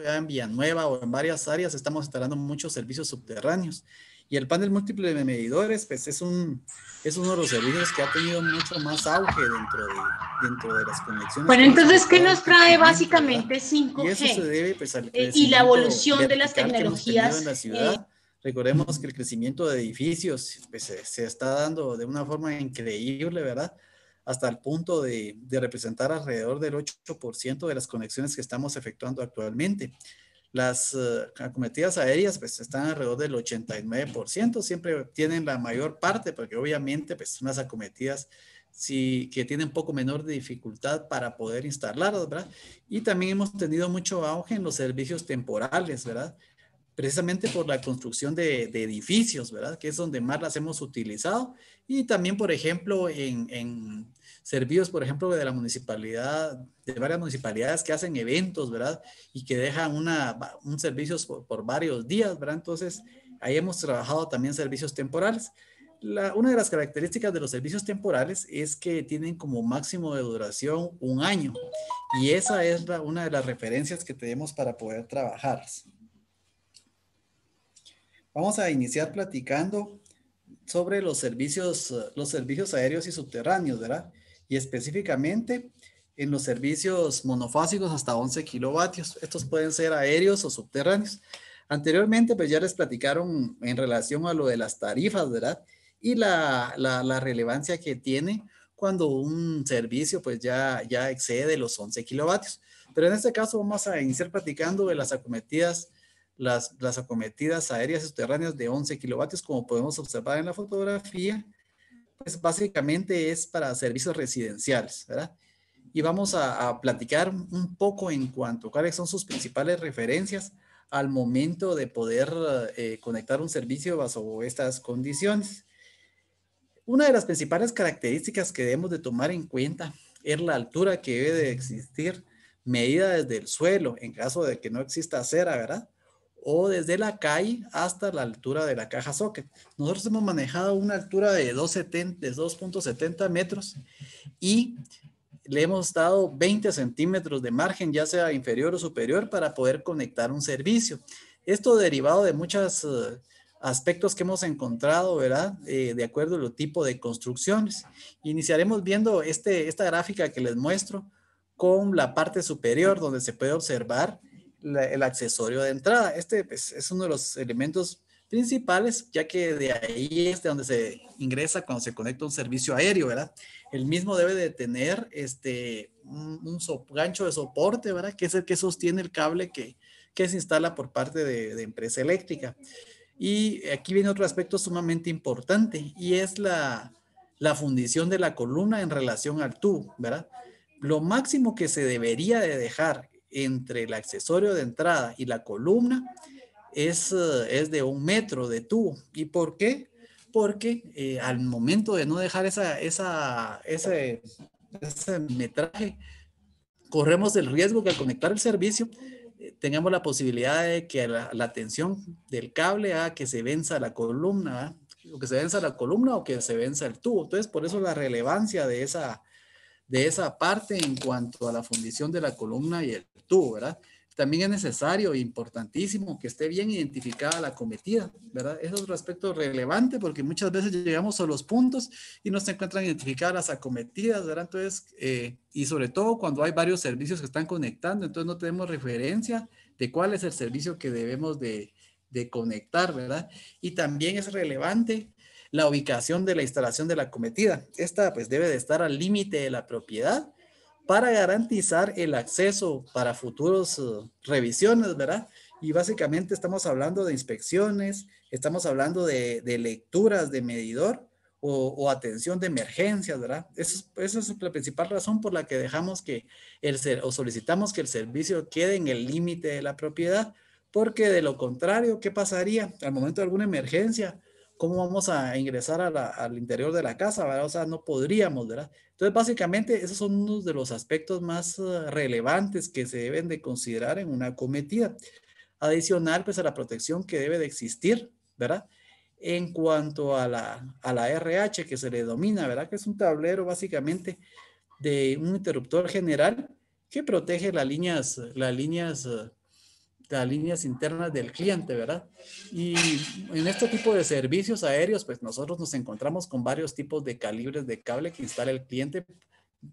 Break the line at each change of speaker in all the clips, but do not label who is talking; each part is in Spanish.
ya en Villanueva o en varias áreas estamos instalando muchos servicios subterráneos. Y el panel múltiple de medidores, pues es uno de los servicios que ha tenido mucho más auge dentro de las conexiones
Bueno,
que hemos
entonces, ¿qué
efectuado
nos trae
últimamente, ¿verdad?
básicamente
Y eso se
5G
debe pues al
y la
crecimiento
evolución de las
vertical que hemos tenido en
tecnologías?
la ciudad. Recordemos que el crecimiento de edificios pues, se está dando de una forma increíble, ¿verdad? Hasta el punto de representar alrededor del 8% de las conexiones que estamos efectuando actualmente. Las acometidas aéreas pues están alrededor del 89%, siempre tienen la mayor parte, porque obviamente pues son las acometidas sí, que tienen poco menor de dificultad para poder instalarlas, ¿verdad? Y también hemos tenido mucho auge en los servicios temporales, ¿verdad? Precisamente por la construcción de edificios, ¿verdad? Que es donde más las hemos utilizado. Y también, por ejemplo, en servicios, por ejemplo, de la municipalidad, de varias municipalidades que hacen eventos, ¿verdad? Y que dejan un servicio por varios días, ¿verdad? Entonces, ahí hemos trabajado también servicios temporales. Una de las características de los servicios temporales es que tienen como máximo de duración 1 año. Y esa es una de las referencias que tenemos para poder trabajar. Vamos a iniciar platicando sobre los servicios aéreos y subterráneos, ¿verdad? Y específicamente en los servicios monofásicos hasta 11 kilovatios. Estos pueden ser aéreos o subterráneos. Anteriormente, pues ya les platicaron en relación a lo de las tarifas, ¿verdad? Y la relevancia que tiene cuando un servicio pues ya excede los 11 kilovatios. Pero en este caso vamos a iniciar platicando de las acometidas las acometidas aéreas subterráneas de 11 kilovatios, como podemos observar en la fotografía, pues básicamente es para servicios residenciales, ¿verdad? Y vamos a platicar un poco en cuanto a cuáles son sus principales referencias al momento de poder conectar un servicio bajo estas condiciones. Una de las principales características que debemos de tomar en cuenta es la altura que debe de existir medida desde el suelo, en caso de que no exista acera, ¿verdad? O desde la calle hasta la altura de la caja socket. Nosotros hemos manejado una altura de 2.70 metros y le hemos dado 20 centímetros de margen, ya sea inferior o superior, para poder conectar un servicio. Esto derivado de muchos aspectos que hemos encontrado, ¿verdad? De acuerdo al tipo de construcciones. Iniciaremos viendo esta gráfica que les muestro con la parte superior, donde se puede observar el accesorio de entrada. Este pues, es uno de los elementos principales, ya que de ahí es de donde se ingresa cuando se conecta un servicio aéreo, ¿verdad? El mismo debe de tener un gancho de soporte, ¿verdad? Que es el que sostiene el cable que se instala por parte de empresa eléctrica. Y aquí viene otro aspecto sumamente importante y es la fundición de la columna en relación al tubo, ¿verdad? Lo máximo que se debería de dejar entre el accesorio de entrada y la columna es de 1 metro de tubo. ¿Y por qué? Porque al momento de no dejar ese metraje, corremos el riesgo que al conectar el servicio tengamos la posibilidad de que la tensión del cable haga que se venza la columna, ¿verdad? O que se venza la columna o que se venza el tubo. Entonces, por eso la relevancia de esa parte en cuanto a la fundición de la columna y el tubo, ¿verdad? También es necesario e importantísimo que esté bien identificada la cometida, ¿verdad? Es otro aspecto relevante porque muchas veces llegamos a los puntos y no se encuentran identificadas las acometidas, ¿verdad? Entonces, y sobre todo cuando hay varios servicios que están conectando, entonces no tenemos referencia de cuál es el servicio que debemos de conectar, ¿verdad? Y también es relevante la ubicación de la instalación de la acometida. Esta pues debe de estar al límite de la propiedad para garantizar el acceso para futuros revisiones, ¿verdad? Y básicamente estamos hablando de inspecciones, estamos hablando de lecturas de medidor o atención de emergencias, ¿verdad? Esa es la principal razón por la que dejamos o solicitamos que el servicio quede en el límite de la propiedad, porque de lo contrario, ¿qué pasaría al momento de alguna emergencia? ¿Cómo vamos a ingresar al interior de la casa, ¿verdad? O sea, no podríamos, ¿verdad? Entonces, básicamente, esos son unos de los aspectos más relevantes que se deben de considerar en una acometida. Adicional, pues, a la protección que debe de existir, ¿verdad? En cuanto a la RH que se le domina, ¿verdad? Que es un tablero, básicamente, de un interruptor general que protege las líneas las líneas internas del cliente, ¿verdad? Y en este tipo de servicios aéreos, pues nosotros nos encontramos con varios tipos de calibres de cable que instala el cliente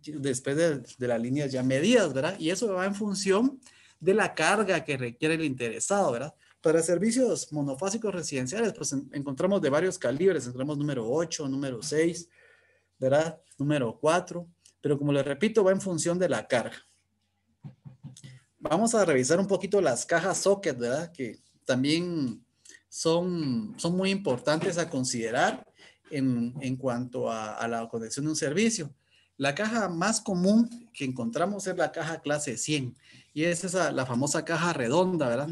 después de las líneas ya medidas, ¿verdad? Y eso va en función de la carga que requiere el interesado, ¿verdad? Para servicios monofásicos residenciales, pues encontramos de varios calibres, encontramos número 8, número 6, ¿verdad? Número 4, pero como les repito, va en función de la carga. Vamos a revisar un poquito las cajas socket, ¿verdad? Que también son muy importantes a considerar en cuanto a la conexión de un servicio. La caja más común que encontramos es la caja clase 100 y es esa, la famosa caja redonda, ¿verdad?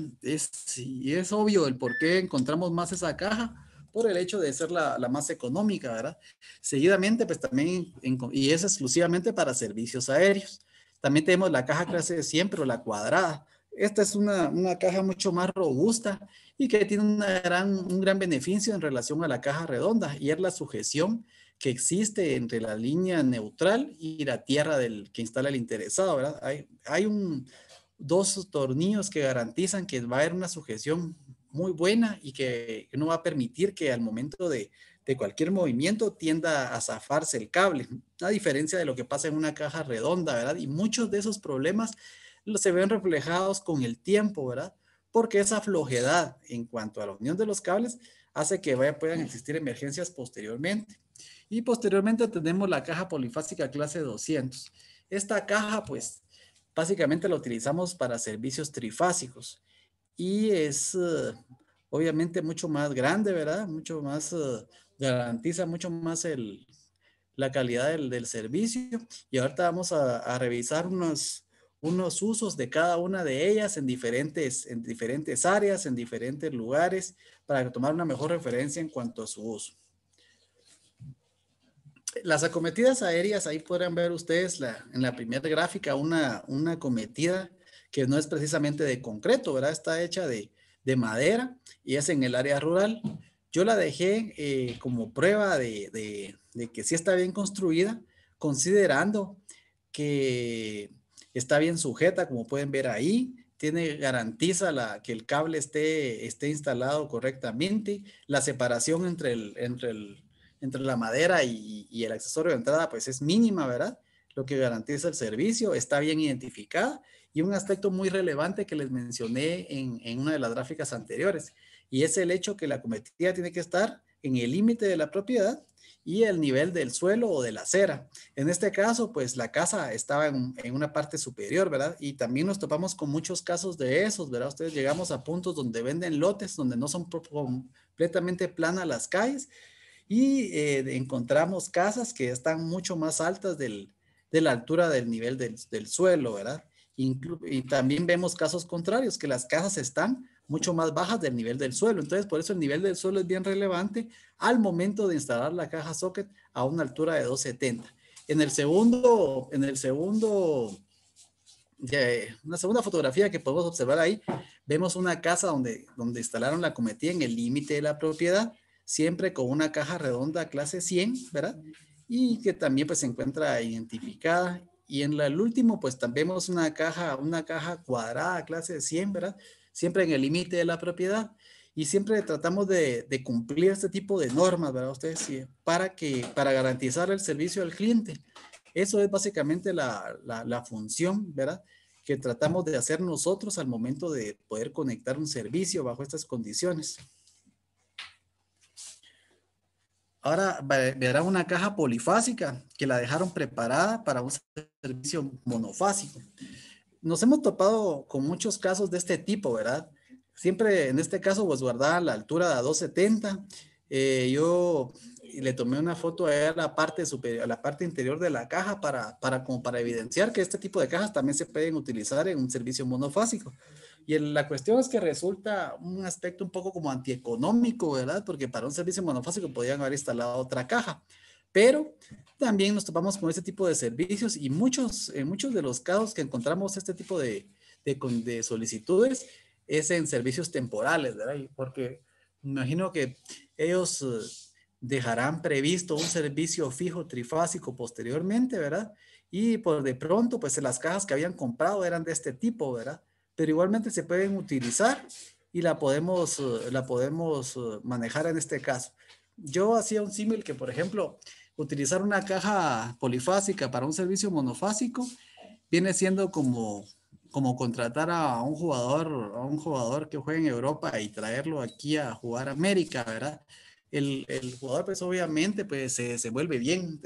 Y es obvio el por qué encontramos más esa caja por el hecho de ser la más económica, ¿verdad? Seguidamente, pues también, y es exclusivamente para servicios aéreos. También tenemos la caja clase 100, pero la cuadrada. Esta es una caja mucho más robusta y que tiene un gran beneficio en relación a la caja redonda y es la sujeción que existe entre la línea neutral y la tierra del que instala el interesado, ¿verdad? Hay dos tornillos que garantizan que va a haber una sujeción muy buena y que no va a permitir que al momento de cualquier movimiento tienda a zafarse el cable, a diferencia de lo que pasa en una caja redonda, ¿verdad? Y muchos de esos problemas se ven reflejados con el tiempo, ¿verdad? Porque esa flojedad en cuanto a la unión de los cables hace que puedan existir emergencias posteriormente. Y posteriormente tenemos la caja polifásica clase 200. Esta caja, pues, básicamente la utilizamos para servicios trifásicos y es obviamente mucho más grande, ¿verdad? Mucho más, garantiza mucho más la calidad del servicio. Y ahorita vamos a revisar unos usos de cada una de ellas en diferentes áreas, en diferentes lugares, para tomar una mejor referencia en cuanto a su uso. Las acometidas aéreas, ahí podrán ver ustedes en la primera gráfica una acometida que no es precisamente de concreto, ¿verdad? Está hecha de madera y es en el área rural. Yo la dejé como prueba de que sí está bien construida, considerando que está bien sujeta, como pueden ver ahí, garantiza que el cable esté instalado correctamente, la separación entre la madera y el accesorio de entrada, pues es mínima, ¿verdad? Lo que garantiza el servicio, está bien identificada y un aspecto muy relevante que les mencioné en una de las gráficas anteriores, y es el hecho que la cometida tiene que estar en el límite de la propiedad y el nivel del suelo o de la acera. En este caso, pues la casa estaba en una parte superior, ¿verdad? Y también nos topamos con muchos casos de esos, ¿verdad? Ustedes llegamos a puntos donde venden lotes, donde no son completamente planas las calles y encontramos casas que están mucho más altas de la altura del nivel del suelo, ¿verdad? Y también vemos casos contrarios, que las casas están mucho más bajas del nivel del suelo. Entonces, por eso el nivel del suelo es bien relevante al momento de instalar la caja socket a una altura de 270. Una segunda fotografía que podemos observar ahí, vemos una casa donde instalaron la cometida en el límite de la propiedad, siempre con una caja redonda clase 100, ¿verdad? Y que también pues se encuentra identificada. Y en el último pues también vemos una caja cuadrada clase 100, ¿verdad? Siempre en el límite de la propiedad. Y siempre tratamos de cumplir este tipo de normas, ¿verdad? Ustedes sí, para garantizar el servicio al cliente. Eso es básicamente la función, ¿verdad? Que tratamos de hacer nosotros al momento de poder conectar un servicio bajo estas condiciones. Ahora verá una caja polifásica que la dejaron preparada para un servicio monofásico. Nos hemos topado con muchos casos de este tipo, ¿verdad? Siempre en este caso, pues guardada la altura de 270. Yo le tomé una foto a la parte superior, a la parte interior de la caja como para evidenciar que este tipo de cajas también se pueden utilizar en un servicio monofásico. Y la cuestión es que resulta un aspecto un poco como antieconómico, ¿verdad? Porque para un servicio monofásico podrían haber instalado otra caja. Pero también nos topamos con este tipo de servicios y en muchos de los casos que encontramos este tipo de solicitudes es en servicios temporales, ¿verdad? Porque me imagino que ellos dejarán previsto un servicio fijo trifásico posteriormente, ¿verdad? Y por de pronto, pues las cajas que habían comprado eran de este tipo, ¿verdad? pero igualmente se pueden utilizar y la podemos manejar en este caso. Yo hacía un símil que, por ejemplo, utilizar una caja polifásica para un servicio monofásico viene siendo como contratar a un jugador que juegue en Europa y traerlo aquí a jugar a América, ¿verdad? El jugador pues obviamente pues se vuelve bien,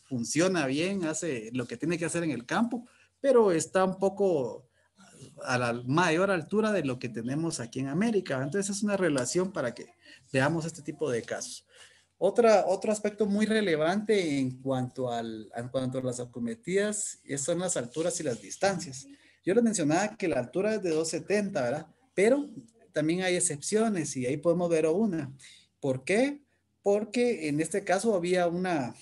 funciona bien, hace lo que tiene que hacer en el campo, pero está un poco a la mayor altura de lo que tenemos aquí en América. Entonces es una relación para que veamos este tipo de casos. Otro aspecto muy relevante en cuanto a las acometidas son las alturas y las distancias. Yo les mencionaba que la altura es de 270, ¿verdad? Pero también hay excepciones y ahí podemos ver una. ¿Por qué? Porque en este caso había una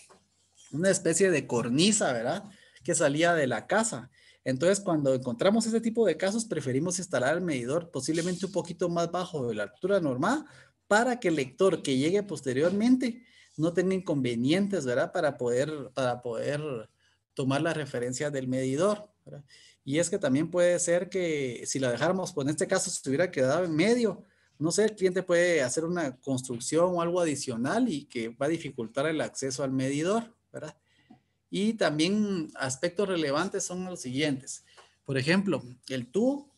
especie de cornisa, ¿verdad? Que salía de la casa. Entonces, cuando encontramos este tipo de casos, preferimos instalar el medidor posiblemente un poquito más bajo de la altura normal para que el lector que llegue posteriormente no tenga inconvenientes, ¿verdad? Para poder tomar la referencia del medidor, ¿verdad? Y es que también puede ser que si la dejáramos, pues en este caso, si hubiera quedado en medio, no sé, el cliente puede hacer una construcción o algo adicional y que va a dificultar el acceso al medidor, ¿verdad? Y también aspectos relevantes son los siguientes. Por ejemplo, el tubo,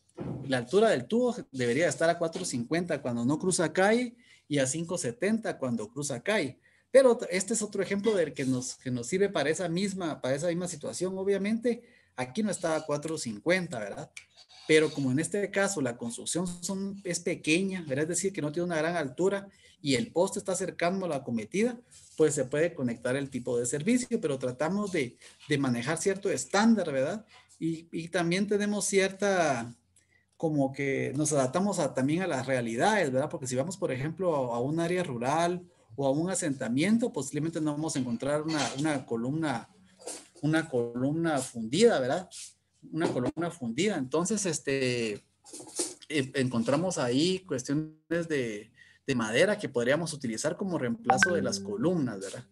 la altura del tubo debería estar a 450 cuando no cruza calle y a 570 cuando cruza calle. Pero este es otro ejemplo del que nos sirve para esa misma situación. Obviamente, aquí no está a 450, ¿verdad? Pero como en este caso la construcción es pequeña, ¿verdad? Es decir, que no tiene una gran altura y el poste está cercano a la acometida, pues se puede conectar el tipo de servicio, pero tratamos de manejar cierto estándar, ¿verdad? Y también tenemos como que nos adaptamos también a las realidades, ¿verdad? Porque si vamos, por ejemplo, a un área rural o a un asentamiento, posiblemente no vamos a encontrar una columna fundida, ¿verdad? Una columna fundida. Entonces, encontramos ahí cuestiones de madera que podríamos utilizar como reemplazo de las columnas, ¿verdad?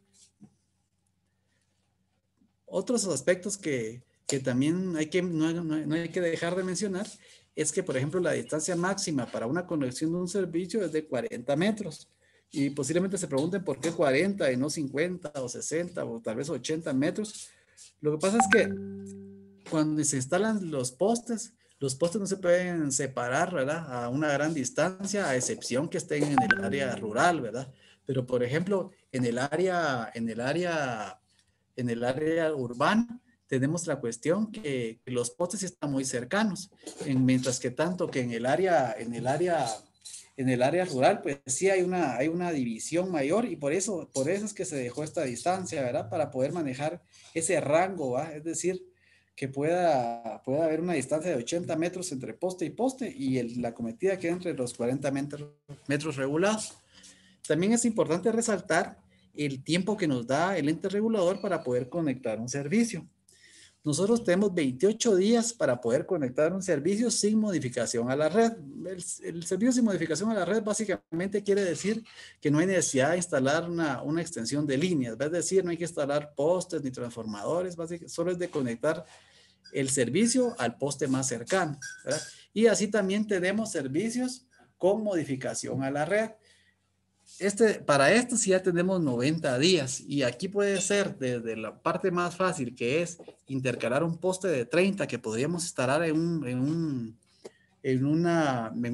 Otros aspectos que también no hay que dejar de mencionar es que, por ejemplo, la distancia máxima para una conexión de un servicio es de 40 metros. Y posiblemente se pregunten por qué 40 y no 50 o 60 o tal vez 80 metros. Lo que pasa es que cuando se instalan los postes no se pueden separar, ¿verdad? A una gran distancia, a excepción que estén en el área rural, ¿verdad? Pero, por ejemplo, en el área urbana, tenemos la cuestión que los postes están muy cercanos, mientras que tanto que en el área rural, pues sí hay una división mayor y por eso es que se dejó esta distancia, ¿verdad? Para poder manejar ese rango, ¿va? Es decir, que pueda haber una distancia de 80 metros entre poste y poste y la cometida queda entre los 40 metros regulados. También es importante resaltar el tiempo que nos da el ente regulador para poder conectar un servicio. Nosotros tenemos 28 días para poder conectar un servicio sin modificación a la red. El servicio sin modificación a la red básicamente quiere decir que no hay necesidad de instalar una extensión de líneas, es decir, no hay que instalar postes ni transformadores, solo es de conectar el servicio al poste más cercano, ¿verdad? Y así también tenemos servicios con modificación a la red. Para esto sí ya tenemos 90 días y aquí puede ser desde la parte más fácil que es intercalar un poste de 30 que podríamos instalar en un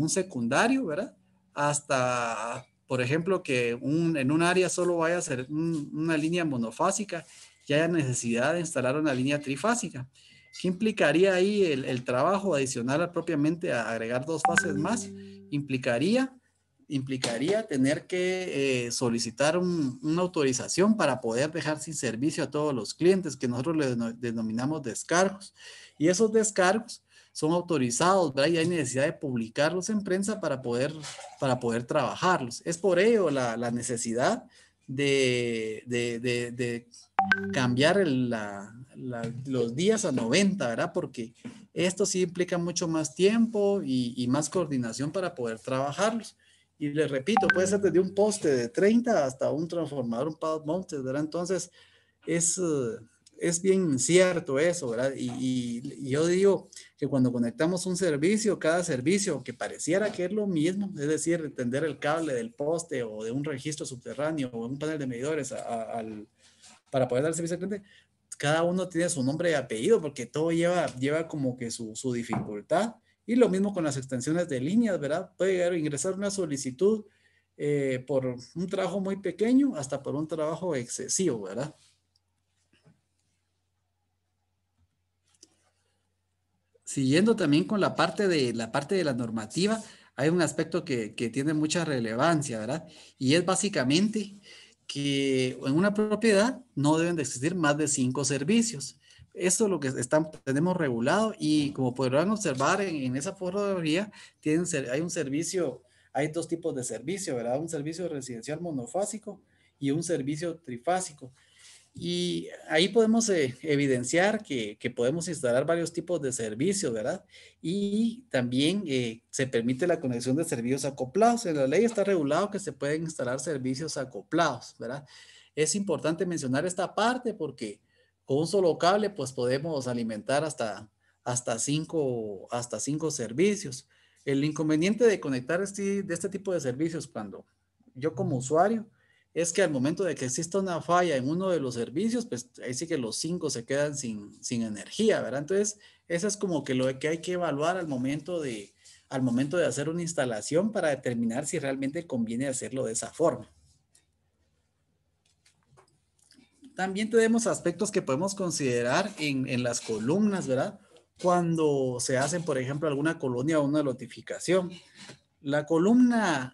secundario, ¿verdad? Hasta, por ejemplo, que en un área solo vaya a ser una línea monofásica y haya necesidad de instalar una línea trifásica. ¿Qué implicaría ahí el trabajo adicional a propiamente a agregar dos fases más? Implicaría tener que solicitar una autorización para poder dejar sin servicio a todos los clientes que nosotros le denominamos descargos. Y esos descargos son autorizados, ¿verdad? Y hay necesidad de publicarlos en prensa para poder trabajarlos. Es por ello la necesidad de cambiar los días a 90, ¿verdad? Porque esto sí implica mucho más tiempo y más coordinación para poder trabajarlos. Y les repito, puede ser desde un poste de 30 hasta un transformador, un pad mounted, ¿verdad? Entonces, es, es bien cierto eso, ¿verdad? Y yo digo que cuando conectamos un servicio, cada servicio que pareciera que es lo mismo, es decir, tender el cable del poste o de un registro subterráneo o un panel de medidores para poder dar el servicio al cliente, cada uno tiene su nombre y apellido porque todo lleva como que su dificultad. Y lo mismo con las extensiones de líneas, ¿verdad? Puede llegar a ingresar una solicitud por un trabajo muy pequeño hasta por un trabajo excesivo, ¿verdad? Siguiendo también con la parte de la normativa, hay un aspecto que tiene mucha relevancia, ¿verdad? Y es básicamente que en una propiedad no deben de existir más de 5 servicios. Esto es lo que tenemos regulado y como podrán observar en esa fotografía, hay un servicio, hay 2 tipos de servicio, ¿verdad? Un servicio residencial monofásico y un servicio trifásico. Y ahí podemos evidenciar que podemos instalar varios tipos de servicios, ¿verdad? Y también se permite la conexión de servicios acoplados. En la ley está regulado que se pueden instalar servicios acoplados, ¿verdad? Es importante mencionar esta parte porque con un solo cable pues podemos alimentar hasta cinco servicios. El inconveniente de conectar de este tipo de servicios cuando yo como usuario es que al momento de que exista una falla en uno de los servicios, pues ahí sí que los 5 se quedan sin energía, ¿verdad? Entonces, eso es como que lo que hay que evaluar al momento de hacer una instalación para determinar si realmente conviene hacerlo de esa forma. También tenemos aspectos que podemos considerar en las columnas, ¿verdad? Cuando se hacen, por ejemplo, alguna colonia o una notificación. La columna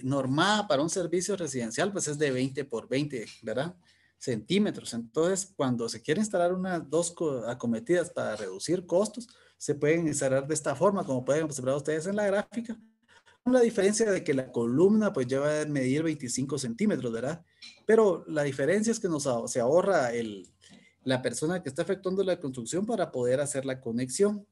normada para un servicio residencial, pues es de 20 por 20, ¿verdad? Centímetros. Entonces, cuando se quiere instalar unas dos acometidas para reducir costos, se pueden instalar de esta forma, como pueden observar ustedes en la gráfica, con la diferencia de que la columna pues ya va a medir 25 centímetros, ¿verdad? Pero la diferencia es que se ahorra la persona que está efectuando la construcción para poder hacer la conexión.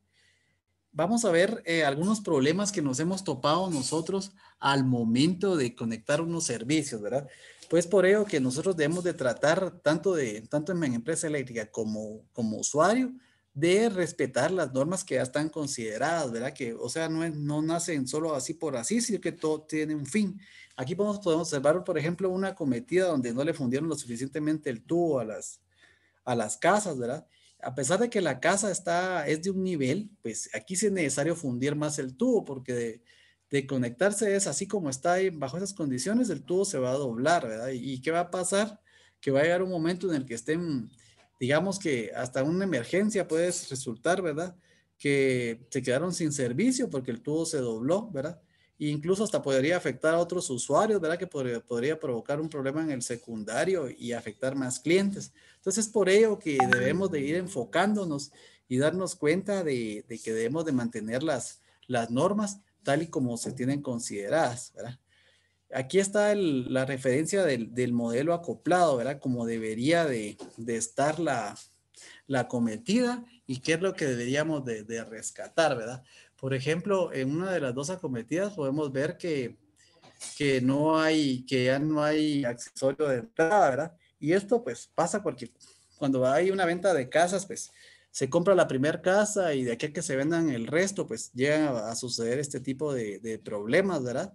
Vamos a ver algunos problemas que nos hemos topado nosotros al momento de conectar unos servicios, ¿verdad? Pues por ello que nosotros debemos de tratar tanto en empresa eléctrica como usuario de respetar las normas que ya están consideradas, ¿verdad? Que, o sea, no nacen solo así por así, sino que todo tiene un fin. Aquí podemos observar, por ejemplo, una cometida donde no le fundieron lo suficientemente el tubo a las casas, ¿verdad? A pesar de que la casa es de un nivel, pues aquí sí es necesario fundir más el tubo, porque de conectarse es así como está ahí, bajo esas condiciones, el tubo se va a doblar, ¿verdad? ¿Y qué va a pasar? Que va a llegar un momento en el que estén, digamos que hasta una emergencia puede resultar, ¿verdad? Que se quedaron sin servicio porque el tubo se dobló, ¿verdad? E incluso hasta podría afectar a otros usuarios, ¿verdad? Que podría provocar un problema en el secundario y afectar más clientes. Entonces, es por ello que debemos de ir enfocándonos y darnos cuenta de que debemos de mantener las normas tal y como se tienen consideradas, ¿verdad? Aquí está la referencia del modelo acoplado, ¿verdad? Como debería de estar la acometida y qué es lo que deberíamos de rescatar, ¿verdad? Por ejemplo, en una de las dos acometidas podemos ver que ya no hay accesorio de entrada, ¿verdad? Y esto pues pasa porque cuando hay una venta de casas, pues se compra la primera casa y de aquí a que se vendan el resto, pues llegan a suceder este tipo de problemas, ¿verdad?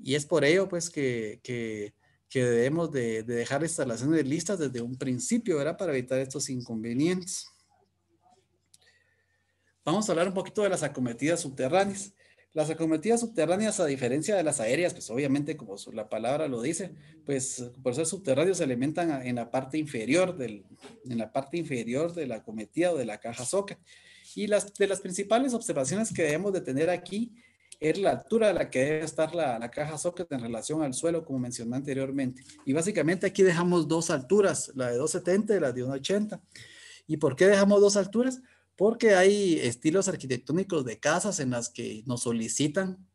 Y es por ello pues que debemos de dejar instalaciones listas desde un principio, ¿verdad? Para evitar estos inconvenientes. Vamos a hablar un poquito de las acometidas subterráneas. Las acometidas subterráneas, a diferencia de las aéreas, pues obviamente, como la palabra lo dice, pues por ser subterráneos se alimentan en la parte inferior de la acometida o de la caja socket. Y de las principales observaciones que debemos de tener aquí es la altura a la que debe estar la caja socket en relación al suelo, como mencioné anteriormente. Y básicamente aquí dejamos 2 alturas, la de 270 y la de 180. ¿Y por qué dejamos 2 alturas? Porque hay estilos arquitectónicos de casas en las que nos solicitan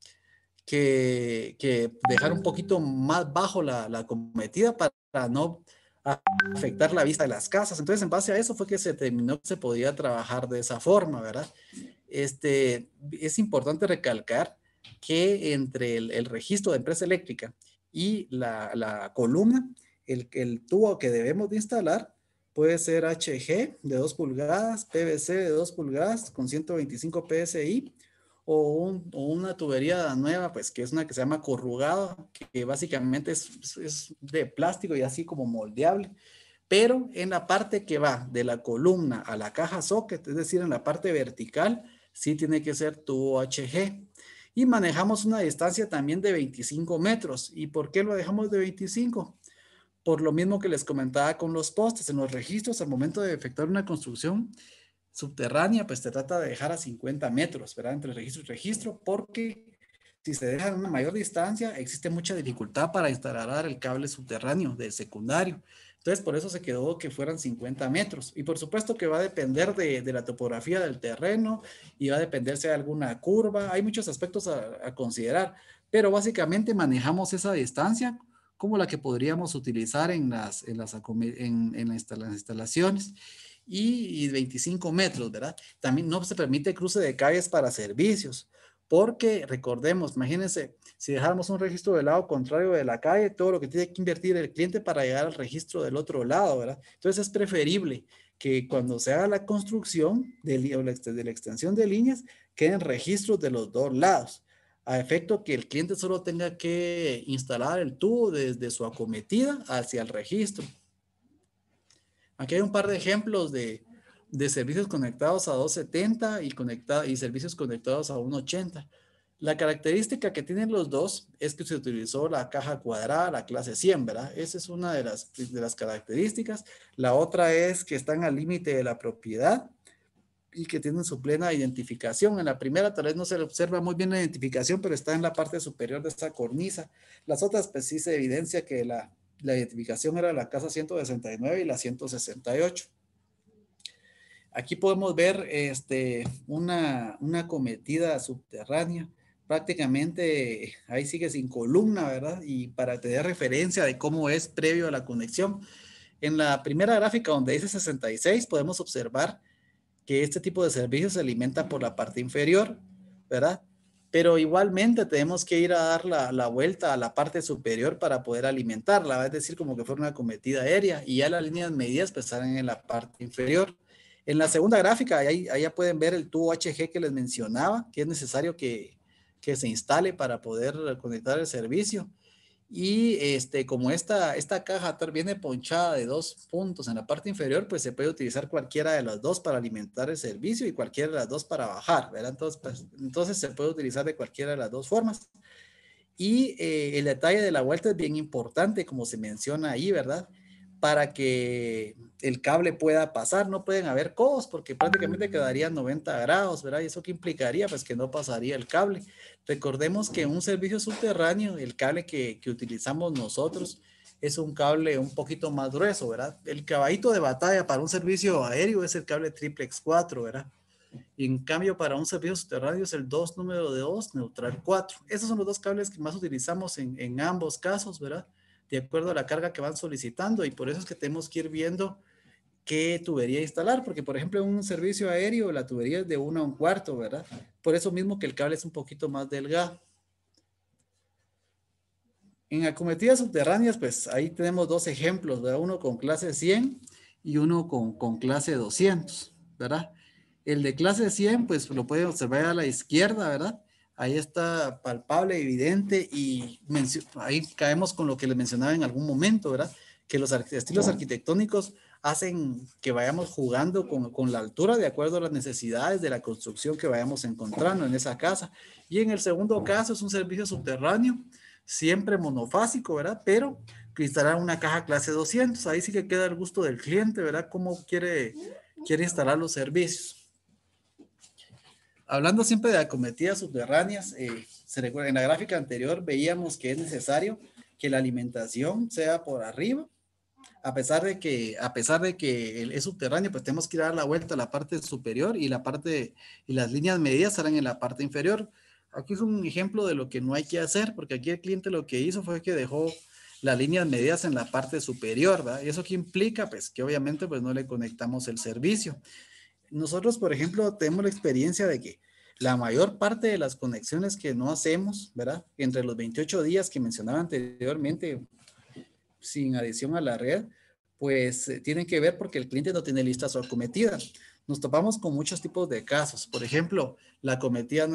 que dejar un poquito más bajo la acometida para no afectar la vista de las casas. Entonces, en base a eso fue que se determinó que se podía trabajar de esa forma, ¿verdad? Es importante recalcar que entre el registro de empresa eléctrica y la columna, el tubo que debemos de instalar Puede ser HG de 2 pulgadas, PVC de 2 pulgadas con 125 PSI o una tubería nueva, pues que es una que se llama corrugada, que básicamente es de plástico y así como moldeable. Pero en la parte que va de la columna a la caja socket, es decir, en la parte vertical, sí tiene que ser tubo HG. Y manejamos una distancia también de 25 metros. ¿Y por qué lo dejamos de 25? Por lo mismo que les comentaba con los postes, en los registros, al momento de efectuar una construcción subterránea, pues se trata de dejar a 50 metros, ¿verdad? Entre registro y registro, porque si se deja a una mayor distancia, existe mucha dificultad para instalar el cable subterráneo del secundario. Entonces, por eso se quedó que fueran 50 metros. Y por supuesto que va a depender de la topografía del terreno y va a depender si hay alguna curva. Hay muchos aspectos a considerar, pero básicamente manejamos esa distancia como la que podríamos utilizar las instalaciones y 25 metros, ¿verdad? También no se permite cruce de calles para servicios, porque recordemos, imagínense, si dejáramos un registro del lado contrario de la calle, todo lo que tiene que invertir el cliente para llegar al registro del otro lado, ¿verdad? Entonces es preferible que cuando se haga la construcción de la extensión de líneas, queden registros de los dos lados, a efecto que el cliente solo tenga que instalar el tubo desde su acometida hacia el registro. Aquí hay un par de ejemplos de servicios conectados a 270 y servicios conectados a 180. La característica que tienen los dos es que se utilizó la caja cuadrada, la clase 100, ¿verdad? Esa es una de las características. La otra es que están al límite de la propiedad y que tienen su plena identificación. En la primera tal vez no se observa muy bien la identificación, pero está en la parte superior de esta cornisa. Las otras, pues sí se evidencia que la identificación era la casa 169 y la 168. Aquí podemos ver una cometida subterránea. Prácticamente ahí sigue sin columna, ¿verdad? Y para tener referencia de cómo es previo a la conexión. En la primera gráfica donde dice 66 podemos observar que este tipo de servicios se alimenta por la parte inferior, ¿verdad? Pero igualmente tenemos que ir a dar la vuelta a la parte superior para poder alimentarla, es decir, como que fuera una cometida aérea y ya las líneas medidas pues están en la parte inferior. En la segunda gráfica, ahí ya pueden ver el tubo HG que les mencionaba, que es necesario que se instale para poder conectar el servicio. Y como esta caja viene ponchada de 2 puntos en la parte inferior, pues se puede utilizar cualquiera de las dos para alimentar el servicio y cualquiera de las dos para bajar, ¿verdad? Entonces se puede utilizar de cualquiera de las dos formas. Y el detalle de la vuelta es bien importante, como se menciona ahí, ¿verdad? Para que el cable pueda pasar, no pueden haber codos porque prácticamente quedaría 90 grados, ¿verdad? Y eso qué implicaría, pues que no pasaría el cable. Recordemos que en un servicio subterráneo, el cable que utilizamos nosotros es un cable un poquito más grueso, ¿verdad? El caballito de batalla para un servicio aéreo es el cable triplex 4, ¿verdad? Y en cambio, para un servicio subterráneo es el 2 número de 2, neutral 4. Esos son los dos cables que más utilizamos en ambos casos, ¿verdad? De acuerdo a la carga que van solicitando. Y por eso es que tenemos que ir viendo qué tubería instalar. Porque, por ejemplo, en un servicio aéreo, la tubería es de 1 a 1/4, ¿verdad? Por eso mismo que el cable es un poquito más delgado. En acometidas subterráneas, pues ahí tenemos dos ejemplos, ¿verdad? Uno con clase 100 y uno con clase 200, ¿verdad? El de clase 100, pues lo pueden observar a la izquierda, ¿verdad? Ahí está palpable, evidente, y ahí caemos con lo que les mencionaba en algún momento, ¿verdad? Que los estilos arquitectónicos hacen que vayamos jugando con la altura de acuerdo a las necesidades de la construcción que vayamos encontrando en esa casa. Y en el segundo caso es un servicio subterráneo, siempre monofásico, ¿verdad? Pero que instalar una caja clase 200, ahí sí que queda el gusto del cliente, ¿verdad? Cómo quiere instalar los servicios. Hablando siempre de acometidas subterráneas, se recuerda, en la gráfica anterior veíamos que es necesario que la alimentación sea por arriba, a pesar de que es subterráneo, pues tenemos que dar la vuelta a la parte superior y las líneas medidas estarán en la parte inferior. Aquí es un ejemplo de lo que no hay que hacer, porque aquí el cliente lo que hizo fue que dejó las líneas medidas en la parte superior, ¿verdad? Y eso que implica, pues, que obviamente pues no le conectamos el servicio. Nosotros, por ejemplo, tenemos la experiencia de que la mayor parte de las conexiones que no hacemos, ¿verdad? Entre los 28 días que mencionaba anteriormente, sin adición a la red, pues tienen que ver porque el cliente no tiene lista su acometida. Nos topamos con muchos tipos de casos. Por ejemplo, la acometida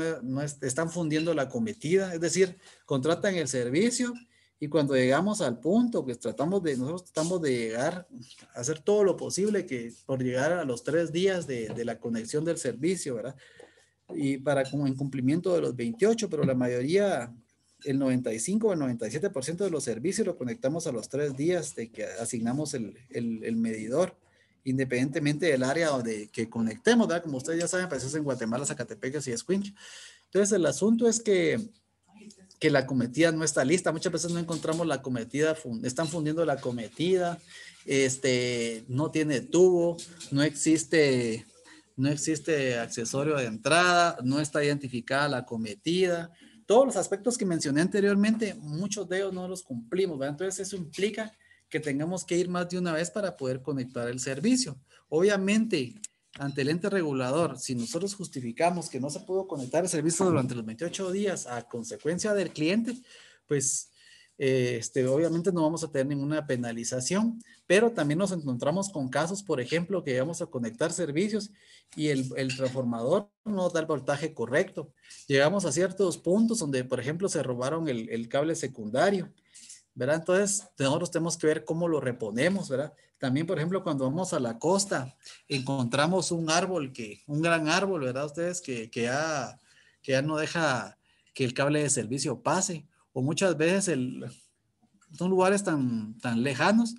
están fundiendo la acometida, es decir, contratan el servicio y cuando llegamos al punto, pues nosotros tratamos de llegar a hacer todo lo posible por llegar a los 3 días de la conexión del servicio, ¿verdad? Y como en cumplimiento de los 28, pero la mayoría, el 95 o el 97% de los servicios lo conectamos a los 3 días de que asignamos el medidor, independientemente del área que conectemos, ¿verdad? Como ustedes ya saben, pues es en Guatemala, Zacatepec y Escuintla. Entonces el asunto es que la acometida no está lista. Muchas veces no encontramos la acometida, están fundiendo la acometida, no tiene tubo, no existe accesorio de entrada, no está identificada la acometida. Todos los aspectos que mencioné anteriormente, muchos de ellos no los cumplimos, ¿verdad? Entonces eso implica que tengamos que ir más de una vez para poder conectar el servicio. Obviamente, ante el ente regulador, si nosotros justificamos que no se pudo conectar el servicio durante los 28 días a consecuencia del cliente, pues obviamente no vamos a tener ninguna penalización, pero también nos encontramos con casos, por ejemplo, que vamos a conectar servicios y el transformador no da el voltaje correcto. Llegamos a ciertos puntos donde, por ejemplo, se robaron el cable secundario, ¿verdad? Entonces, nosotros tenemos que ver cómo lo reponemos, ¿verdad? También, por ejemplo, cuando vamos a la costa, encontramos un árbol, un gran árbol, ¿verdad? Ustedes que ya no deja que el cable de servicio pase, o muchas veces son lugares tan lejanos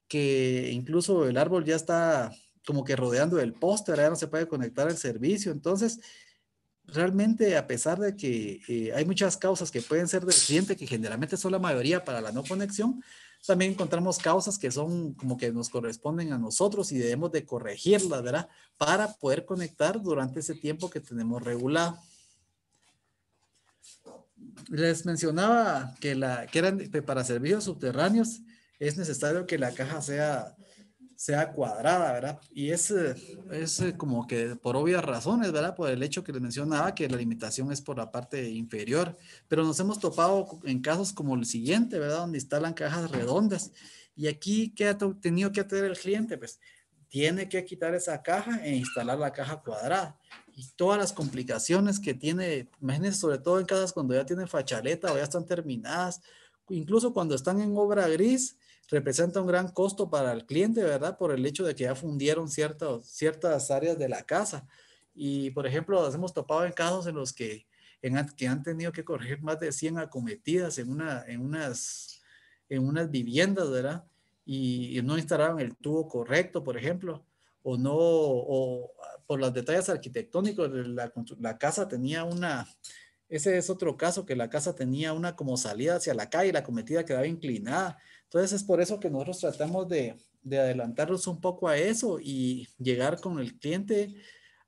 que incluso el árbol ya está como que rodeando el poste, ¿verdad? Ya no se puede conectar al servicio. Entonces, realmente, a pesar de que hay muchas causas que pueden ser del cliente, que generalmente son la mayoría para la no conexión, también encontramos causas que son como que nos corresponden a nosotros y debemos de corregirlas, ¿verdad? Para poder conectar durante ese tiempo que tenemos regulado. Les mencionaba que para servicios subterráneos es necesario que la caja sea cuadrada, ¿verdad? Y es como que por obvias razones, ¿verdad? Por el hecho que les mencionaba que la limitación es por la parte inferior, pero nos hemos topado en casos como el siguiente, ¿verdad? Donde instalan cajas redondas. Y aquí, ¿qué ha tenido que hacer el cliente? Pues tiene que quitar esa caja e instalar la caja cuadrada. Y todas las complicaciones que tiene, imagínense, sobre todo en casas cuando ya tienen fachaleta o ya están terminadas, incluso cuando están en obra gris, representa un gran costo para el cliente, ¿verdad? Por el hecho de que ya fundieron ciertas áreas de la casa. Y, por ejemplo, nos hemos topado en casos en los que han tenido que corregir más de 100 acometidas en unas viviendas, ¿verdad? Y no instalaron el tubo correcto, por ejemplo, o por los detalles arquitectónicos, la casa tenía ese es otro caso, que la casa tenía una como salida hacia la calle, la acometida quedaba inclinada. Entonces es por eso que nosotros tratamos de adelantarnos un poco a eso y llegar con el cliente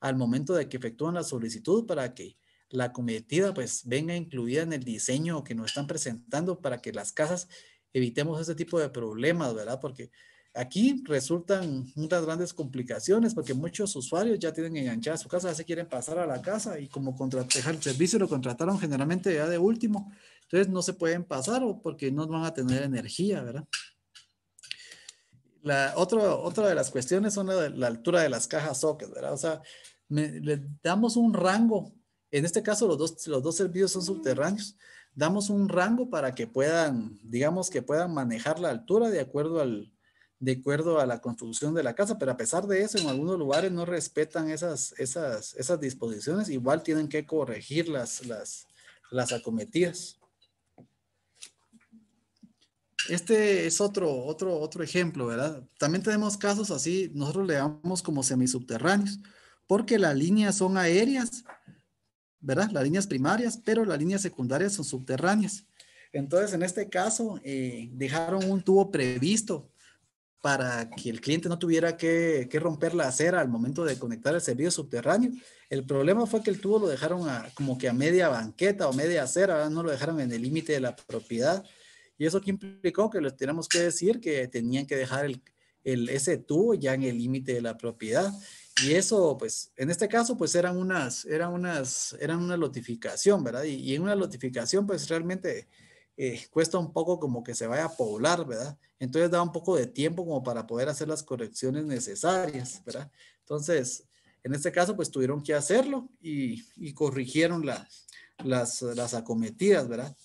al momento de que efectúan la solicitud para que la acometida pues venga incluida en el diseño que nos están presentando para que las casas evitemos ese tipo de problemas, ¿verdad? Porque aquí resultan unas grandes complicaciones porque muchos usuarios ya tienen enganchada su casa, ya se quieren pasar a la casa y como dejar el servicio lo contrataron generalmente ya de último, entonces no se pueden pasar o porque no van a tener energía, ¿verdad? Otra de las cuestiones son la altura de las cajas socket, ¿verdad? O sea, le damos un rango, en este caso los dos servicios son subterráneos, damos un rango para que puedan, digamos que puedan manejar la altura de acuerdo a la construcción de la casa, pero a pesar de eso, en algunos lugares no respetan esas disposiciones, igual tienen que corregir las acometidas. Este es otro ejemplo, ¿verdad? También tenemos casos así, nosotros le llamamos como semisubterráneos, porque las líneas son aéreas, ¿verdad? Las líneas primarias, pero las líneas secundarias son subterráneas. Entonces, en este caso, dejaron un tubo previsto para que el cliente no tuviera que romper la acera al momento de conectar el servicio subterráneo. El problema fue que el tubo lo dejaron como que a media banqueta o media acera, ¿verdad? No lo dejaron en el límite de la propiedad. Y eso que implicó que les tenemos que decir que tenían que dejar ese tubo ya en el límite de la propiedad. Y eso, pues, en este caso, pues eran una notificación, ¿verdad? Y en una notificación, pues realmente cuesta un poco como que se vaya a poblar, ¿verdad? Entonces da un poco de tiempo como para poder hacer las correcciones necesarias, ¿verdad? Entonces, en este caso, pues tuvieron que hacerlo y corrigieron las acometidas, ¿verdad?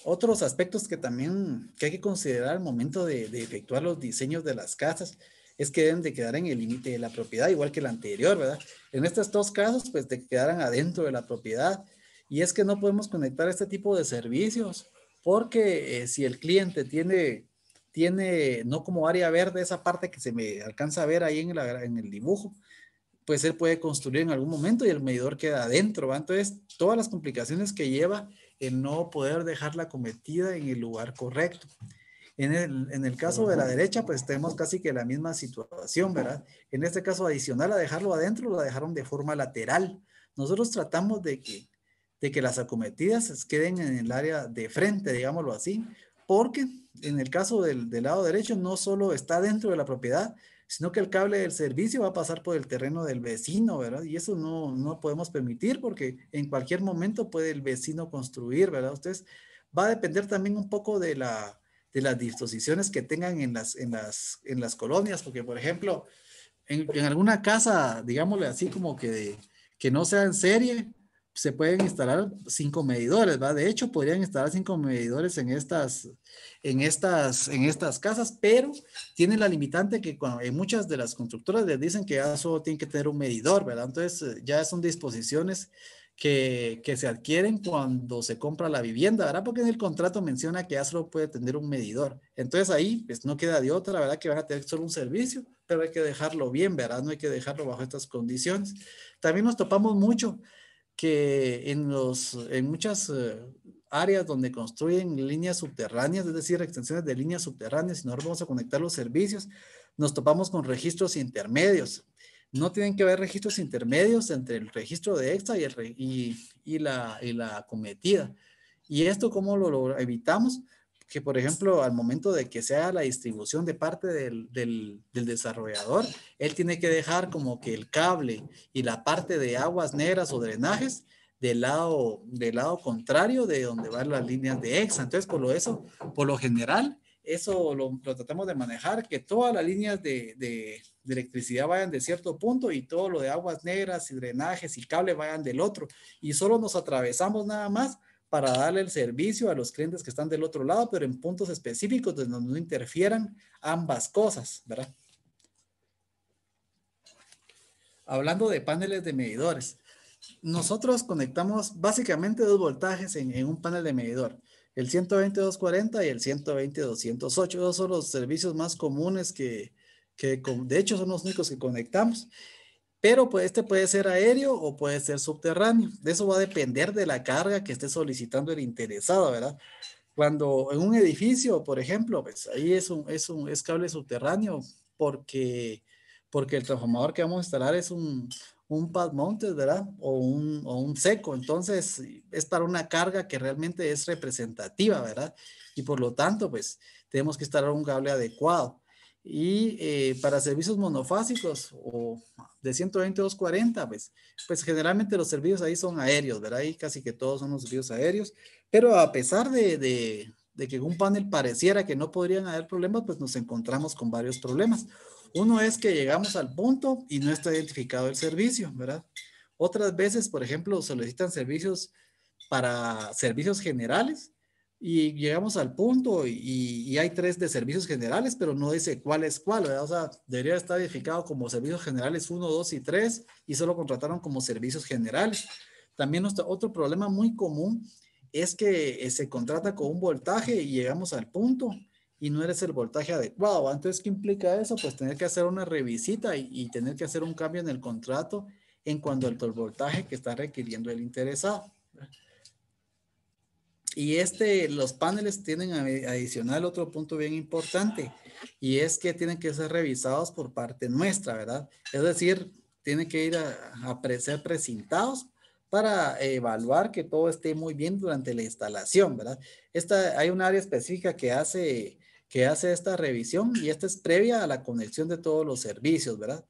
Otros aspectos que también que hay que considerar al momento de efectuar los diseños de las casas es que deben de quedar en el límite de la propiedad, igual que el anterior, ¿verdad? En estos dos casos, pues de quedaran adentro de la propiedad. Y es que no podemos conectar este tipo de servicios porque si el cliente tiene no como área verde esa parte que se me alcanza a ver ahí en el dibujo, pues él puede construir en algún momento y el medidor queda adentro, ¿va? Entonces, todas las complicaciones que lleva el no poder dejar la cometida en el lugar correcto. En el caso de la derecha, pues tenemos casi que la misma situación, ¿verdad? En este caso, adicional a dejarlo adentro, la dejaron de forma lateral. Nosotros tratamos de que las acometidas queden en el área de frente, digámoslo así, porque en el caso del lado derecho no solo está dentro de la propiedad, sino que el cable del servicio va a pasar por el terreno del vecino, ¿verdad? Y eso no podemos permitir porque en cualquier momento puede el vecino construir, ¿verdad? Ustedes va a depender también un poco de las disposiciones que tengan en las colonias, porque por ejemplo, en alguna casa, digámosle así como que no sea en serie, se pueden instalar 5 medidores, ¿va? De hecho, podrían instalar 5 medidores en estas casas, pero tienen la limitante que en muchas de las constructoras les dicen que ya solo tienen que tener un medidor, ¿verdad? Entonces, ya son disposiciones que se adquieren cuando se compra la vivienda, ¿verdad? Porque en el contrato menciona que ya solo puede tener un medidor. Entonces ahí pues no queda de otra, ¿verdad? Que van a tener solo un servicio, pero hay que dejarlo bien, ¿verdad? No hay que dejarlo bajo estas condiciones. También nos topamos mucho que en muchas áreas donde construyen líneas subterráneas, es decir, extensiones de líneas subterráneas, y nosotros vamos a conectar los servicios, nos topamos con registros intermedios. No tienen que haber registros intermedios entre el registro de extra y la acometida. ¿Y esto cómo lo evitamos? Que, por ejemplo, al momento de que sea la distribución de parte del desarrollador, él tiene que dejar como que el cable y la parte de aguas negras o drenajes del lado contrario de donde van las líneas de EXA. Entonces, por lo general, eso lo tratamos de manejar, que todas las líneas de electricidad vayan de cierto punto y todo lo de aguas negras y drenajes y cable vayan del otro. Y solo nos atravesamos nada más para darle el servicio a los clientes que están del otro lado, pero en puntos específicos donde no interfieran ambas cosas, ¿verdad? Hablando de paneles de medidores, nosotros conectamos básicamente dos voltajes en un panel de medidor, el 120-240 y el 120-208. Esos son los servicios más comunes que de hecho son los únicos que conectamos. Pero pues este puede ser aéreo o puede ser subterráneo. De eso va a depender de la carga que esté solicitando el interesado, ¿verdad? Cuando en un edificio, por ejemplo, pues ahí es cable subterráneo porque el transformador que vamos a instalar es un pad mounted, ¿verdad? O un seco. Entonces, es para una carga que realmente es representativa, ¿verdad? Y por lo tanto, pues tenemos que instalar un cable adecuado. Y para servicios monofásicos o de 120-240, pues generalmente los servicios ahí son aéreos, ¿verdad? Ahí casi que todos son los servicios aéreos. Pero a pesar de que un panel pareciera que no podrían haber problemas, pues nos encontramos con varios problemas. Uno es que llegamos al punto y no está identificado el servicio, ¿verdad? Otras veces, por ejemplo, solicitan servicios para servicios generales y llegamos al punto y hay 3 de servicios generales, pero no dice cuál es cuál, ¿verdad? O sea, debería estar identificado como servicios generales 1, 2 y 3 y solo contrataron como servicios generales. También otro problema muy común es que se contrata con un voltaje y llegamos al punto y no eres el voltaje adecuado. Entonces, ¿qué implica eso? Pues tener que hacer una revisita y tener que hacer un cambio en el contrato en cuanto al voltaje que está requiriendo el interesado. Y los paneles tienen adicional otro punto bien importante y es que tienen que ser revisados por parte nuestra, ¿verdad? Es decir, tienen que ir a ser precintados para evaluar que todo esté muy bien durante la instalación, ¿verdad? Hay un área específica que hace esta revisión y esta es previa a la conexión de todos los servicios, ¿verdad?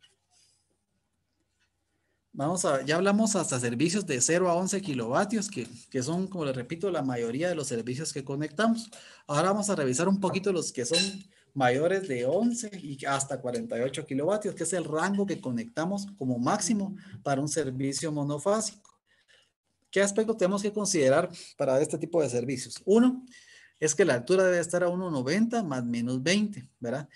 Ya hablamos hasta servicios de 0 a 11 kilovatios, que son, como les repito, la mayoría de los servicios que conectamos. Ahora vamos a revisar un poquito los que son mayores de 11 y hasta 48 kilovatios, que es el rango que conectamos como máximo para un servicio monofásico. ¿Qué aspectos tenemos que considerar para este tipo de servicios? Uno, es que la altura debe estar a 1,90 más menos 20, ¿verdad?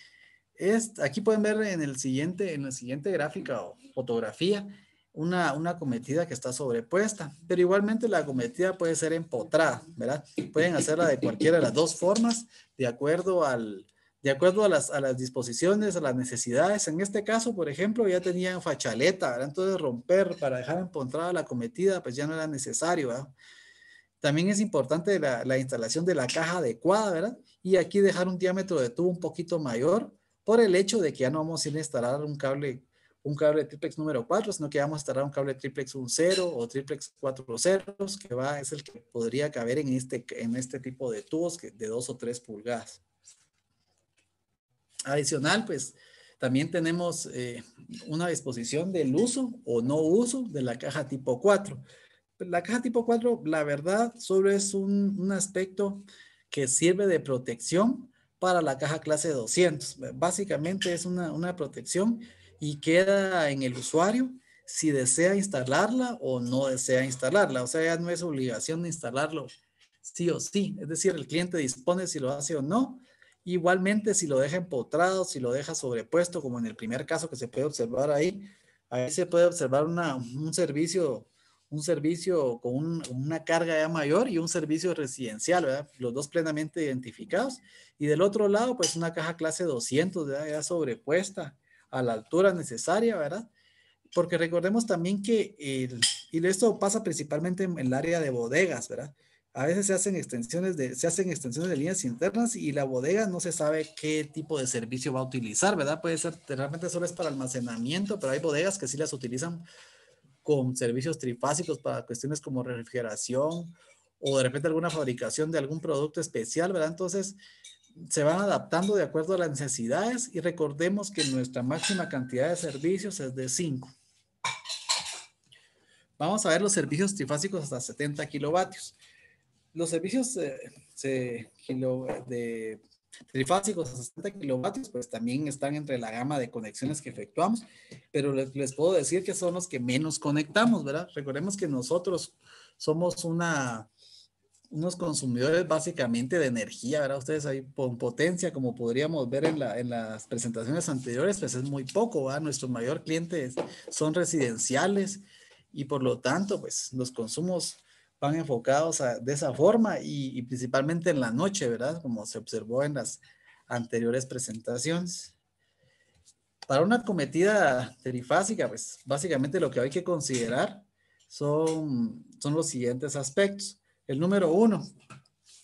Aquí pueden ver en la siguiente gráfica o fotografía una acometida que está sobrepuesta, pero igualmente la acometida puede ser empotrada, ¿verdad? Pueden hacerla de cualquiera de las dos formas, de acuerdo a las disposiciones, a las necesidades. En este caso, por ejemplo, ya tenían fachaleta, ¿verdad? Entonces romper para dejar empotrada la acometida, pues ya no era necesario, ¿verdad? También es importante la instalación de la caja adecuada, ¿verdad? Y aquí dejar un diámetro de tubo un poquito mayor por el hecho de que ya no vamos a ir a instalar un cable triplex número 4, sino que vamos a instalar un cable triplex 1.0 o triplex 4 ceros, es el que podría caber en este tipo de tubos de 2 o 3 pulgadas. Adicional, pues también tenemos una disposición del uso o no uso de la caja tipo 4. La caja tipo 4, la verdad, solo es un aspecto que sirve de protección para la caja clase 200. Básicamente es una protección y queda en el usuario si desea instalarla o no desea instalarla. O sea, ya no es obligación de instalarlo sí o sí. Es decir, el cliente dispone si lo hace o no. Igualmente, si lo deja empotrado, si lo deja sobrepuesto, como en el primer caso que se puede observar ahí se puede observar un servicio con una carga ya mayor y un servicio residencial, ¿verdad? Los dos plenamente identificados. Y del otro lado, pues una caja clase 200, ¿verdad? Ya sobrepuesta a la altura necesaria, ¿verdad? Porque recordemos también y esto pasa principalmente en el área de bodegas, ¿verdad? A veces se hacen extensiones de líneas internas y la bodega no se sabe qué tipo de servicio va a utilizar, ¿verdad? Puede ser, realmente solo es para almacenamiento, pero hay bodegas que sí las utilizan con servicios trifásicos para cuestiones como refrigeración o de repente alguna fabricación de algún producto especial, ¿verdad? Entonces se van adaptando de acuerdo a las necesidades y recordemos que nuestra máxima cantidad de servicios es de 5. Vamos a ver los servicios trifásicos hasta 70 kilovatios. Los servicios de trifásicos a 60 kilovatios, pues también están entre la gama de conexiones que efectuamos, pero les puedo decir que son los que menos conectamos, ¿verdad? Recordemos que nosotros somos unos consumidores básicamente de energía, ¿verdad? Ustedes ahí con potencia, como podríamos ver en las presentaciones anteriores, pues es muy poco, ¿verdad? Nuestros mayor clientes son residenciales y por lo tanto, pues los consumos van enfocados de esa forma y principalmente en la noche, ¿verdad? Como se observó en las anteriores presentaciones. Para una cometida trifásica, pues básicamente lo que hay que considerar son los siguientes aspectos. El número uno,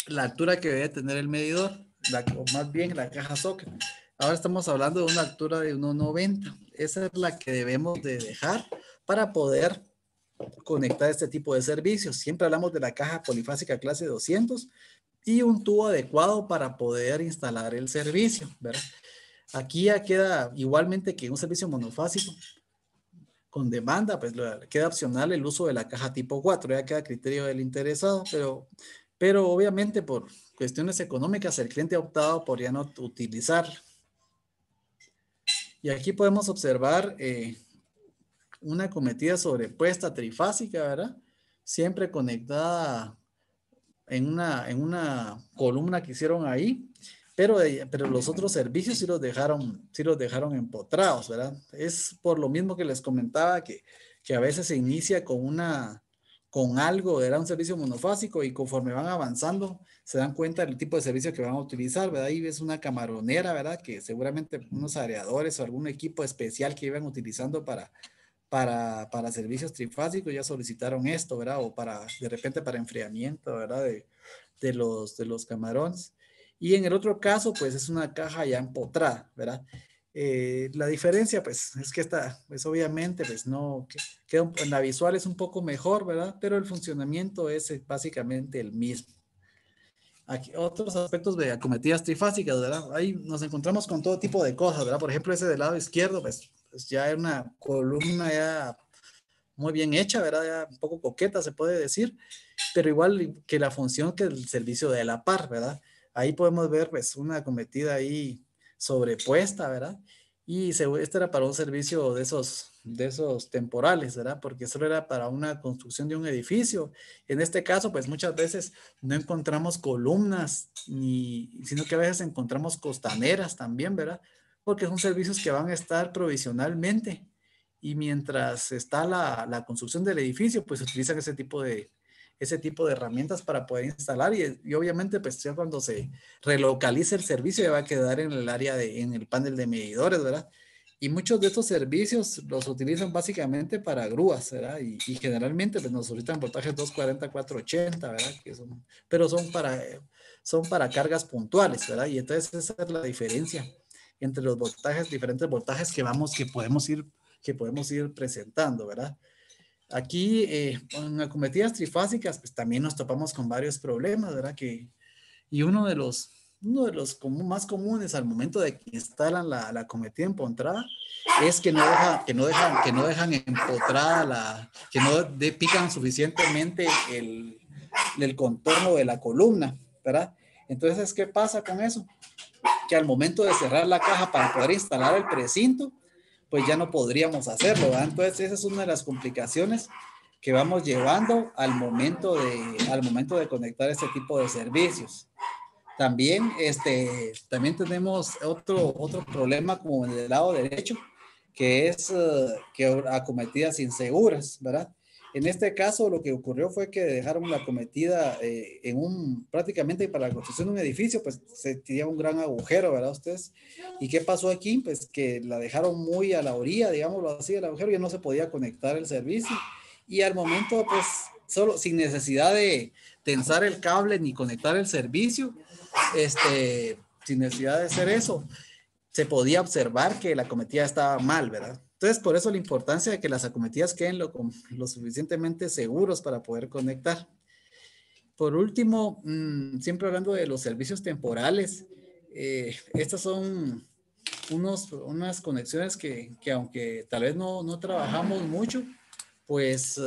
la altura que debe tener el medidor, o más bien la caja socket. Ahora estamos hablando de una altura de 1,90. Esa es la que debemos de dejar para poder conectar este tipo de servicios. Siempre hablamos de la caja polifásica clase 200 y un tubo adecuado para poder instalar el servicio, ¿verdad? Aquí ya queda igualmente que un servicio monofásico con demanda, pues queda opcional el uso de la caja tipo 4, ya queda a criterio del interesado, pero obviamente por cuestiones económicas el cliente ha optado por ya no utilizarla. Y aquí podemos observar una cometida sobrepuesta trifásica, ¿verdad? Siempre conectada en una columna que hicieron ahí, pero los otros servicios sí los dejaron empotrados, ¿verdad? Es por lo mismo que les comentaba que a veces se inicia con algo, era un servicio monofásico y conforme van avanzando se dan cuenta del tipo de servicio que van a utilizar, ¿verdad? Ahí ves una camaronera, ¿verdad? Que seguramente unos areadores o algún equipo especial que iban utilizando para servicios trifásicos ya solicitaron esto, ¿verdad? O de repente para enfriamiento, ¿verdad? De los camarones. Y en el otro caso, pues es una caja ya empotrada, ¿verdad? La diferencia, pues, es que pues obviamente, pues no, en la visual es un poco mejor, ¿verdad? Pero el funcionamiento es básicamente el mismo. Aquí, otros aspectos de acometidas trifásicas, ¿verdad? Ahí nos encontramos con todo tipo de cosas, ¿verdad? Por ejemplo, ese del lado izquierdo, pues ya es una columna ya muy bien hecha, ¿verdad? Ya un poco coqueta se puede decir, pero igual que la función que el servicio de la par, ¿verdad? Ahí podemos ver pues una acometida ahí sobrepuesta, ¿verdad? Y este era para un servicio de esos temporales, ¿verdad? Porque solo era para una construcción de un edificio. En este caso, pues muchas veces no encontramos columnas, sino que a veces encontramos costaneras también, ¿verdad? Porque son servicios que van a estar provisionalmente. Y mientras está la construcción del edificio, pues se utilizan ese tipo de herramientas para poder instalar y obviamente pues ya cuando se relocalice el servicio ya va a quedar en el área en el panel de medidores, ¿verdad? Y muchos de estos servicios los utilizan básicamente para grúas, ¿verdad? Y generalmente pues nos solicitan voltajes 240, 480, ¿verdad? Pero son para cargas puntuales, ¿verdad? Y entonces esa es la diferencia entre los voltajes, diferentes voltajes que podemos ir presentando, ¿verdad? Aquí, en acometidas trifásicas, pues también nos topamos con varios problemas, ¿verdad? Y más comunes al momento de que instalan la acometida empotrada es que no dejan empotrada que no pican suficientemente el contorno de la columna, ¿verdad? Entonces, ¿qué pasa con eso? Que al momento de cerrar la caja para poder instalar el precinto, pues ya no podríamos hacerlo, ¿verdad? Entonces esa es una de las complicaciones que vamos llevando al momento de conectar este tipo de servicios. También tenemos otro problema como en el lado derecho, que es que acometidas inseguras, ¿verdad? En este caso, lo que ocurrió fue que dejaron la acometida prácticamente para la construcción de un edificio, pues se tenía un gran agujero, ¿verdad? Ustedes. ¿Y qué pasó aquí? Pues que la dejaron muy a la orilla, digámoslo así, el agujero, ya no se podía conectar el servicio. Y al momento, pues, solo sin necesidad de tensar el cable ni conectar el servicio, sin necesidad de hacer eso, se podía observar que la acometida estaba mal, ¿verdad? Entonces, por eso la importancia de que las acometidas queden lo suficientemente seguros para poder conectar. Por último, siempre hablando de los servicios temporales, estas son unas conexiones que aunque tal vez no trabajamos mucho, pues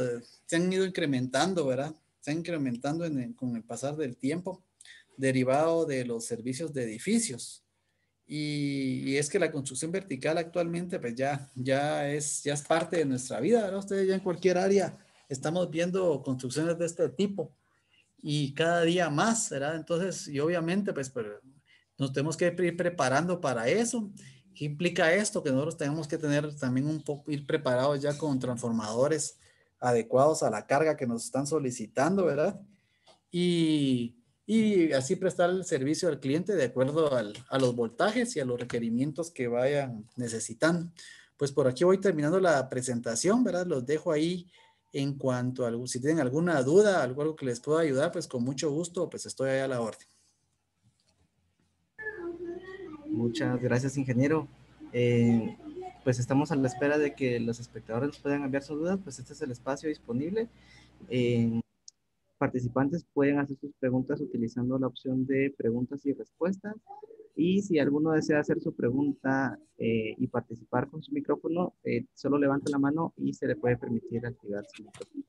se han ido incrementando, ¿verdad? Se han incrementando con el pasar del tiempo, derivado de los servicios de edificios. Y es que la construcción vertical actualmente pues ya es parte de nuestra vida, ¿verdad? Ustedes ya en cualquier área estamos viendo construcciones de este tipo y cada día más, ¿verdad? Entonces, y obviamente pues nos tenemos que ir preparando para eso. ¿Qué implica esto? Que nosotros tenemos que tener también ir preparados ya con transformadores adecuados a la carga que nos están solicitando, ¿verdad? Y, y así prestar el servicio al cliente de acuerdo a los voltajes y a los requerimientos que vayan necesitando. Pues por aquí voy terminando la presentación, ¿verdad? Los dejo ahí en cuanto a si tienen alguna duda, algo que les pueda ayudar, pues con mucho gusto, pues estoy ahí a la orden.
Muchas gracias, ingeniero. Pues estamos a la espera de que los espectadores nos puedan enviar sus dudas, pues este es el espacio disponible. Participantes pueden hacer sus preguntas utilizando la opción de preguntas y respuestas. Y si alguno desea hacer su pregunta y participar con su micrófono, solo levanta la mano y se le puede permitir activar su micrófono.